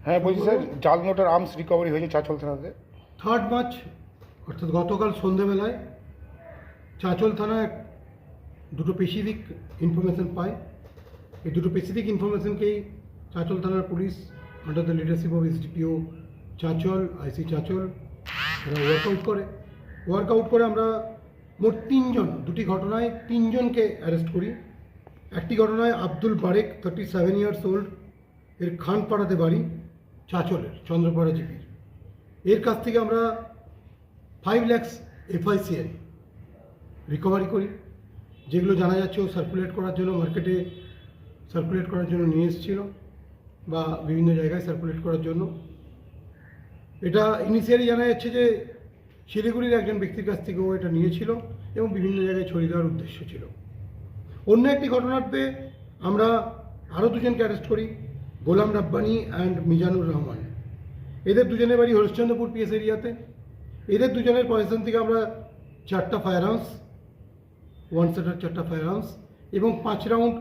হ্যাঁ বলছি স্যার, জাল নোটের আর্মস রিকভারি হয়েছে চাঁচল থানাতে। 3 মার্চ অর্থাৎ গতকাল সন্ধ্যেবেলায় চাঁচল থানায় দুটো স্পেসিফিক ইনফরমেশন পায়। এই দুটো স্পেসিফিক ইনফরমেশনকেই চাঁচল থানার police under the leadership of SDPO Chanchal, IC Chanchal, এরা ওয়ার্কআউট করে আমরা মোট 3 জন, দুটি ঘটনায় 3 জনকে অ্যারেস্ট করি। একটি ঘটনায় আব্দুল বারেক 37 ইয়ার্স ওল্ড, এর খানপাড়াতে বাড়ি, চাঁচলের চন্দ্রপাড়া জিপির। এর কাছ থেকে আমরা 5 লাখ FICL রিকভারি করি, যেগুলো জানা যাচ্ছে ও সার্কুলেট করার জন্য মার্কেটে সার্কুলেট করার জন্য নিয়ে এসেছিল বা বিভিন্ন জায়গায় সার্কুলেট করার জন্য। এটা ইনিশিয়ালি জানা যাচ্ছে যে শিলিগুড়ির একজন ব্যক্তির কাছ থেকে ও এটা নিয়েছিল এবং বিভিন্ন জায়গায় ছড়িয়ে দেওয়ার উদ্দেশ্য ছিল। অন্য একটি ঘটনাতে আমরা আরও দুজনকে অ্যারেস্ট করি, গোলাম রাব্বানি অ্যান্ড মিজানুর রহমান। এদের দুজনের বাড়ি হরিশ্চন্দ্রপুর পিএস এরিয়াতে। এদের দুজনের পজিশন থেকে আমরা 4টা ফায়ার আর্মস, 1 সেটার 4টা ফায়ার আর্মস এবং 5 রাউন্ড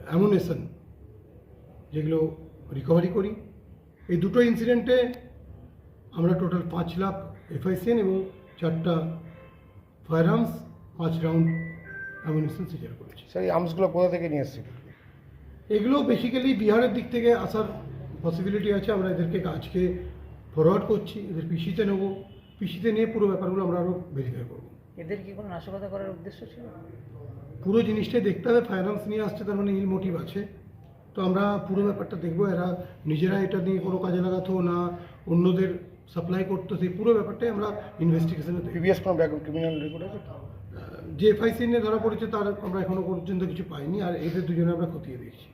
অ্যামুনেশন যেগুলো রিকভারি করি। এই দুটো ইনসিডেন্টে আমরা টোটাল 5 লাখ FICL এবং 4টা firearms, 5 round ammunition seizure করেছি। স্যার এই আর্মসগুলো কোথা থেকে নিয়ে এসেছিল? এগুলো বেসিক্যালি বিহারের দিক থেকে আসার পসিবিলিটি আছে। আমরা এদেরকে আজকে ফরওয়ার্ড করছি, এদের পিসিতে নেব, পিসিতে নিয়ে পুরো ব্যাপারগুলো আমরা আরও ভেরিফাই করব। এদের কি কোনো নাশকতা করার উদ্দেশ্য ছিল? পুরো জিনিসটাই দেখতে হবে। ফায়ার আর্মস নিয়ে আসছে, তার মানে ইল মোটিভ আছে। তো আমরা পুরো ব্যাপারটা দেখব। এরা নিজেরা এটা নিয়ে কোনো কাজে লাগাতো না অন্যদের সাপ্লাই করতো, সেই পুরো ব্যাপারটাই আমরা ইনভেস্টিগেশনে দেখব। প্রিভিয়াস কোনো ব্যাকগ্রাউন্ড ক্রিমিনাল রেকর্ড আছে? যে FICL নিয়ে ধরা পড়েছে তার আমরা এখনো পর্যন্ত কিছু পাইনি, আর এদের দুজনে আমরা খতিয়ে দিয়েছি।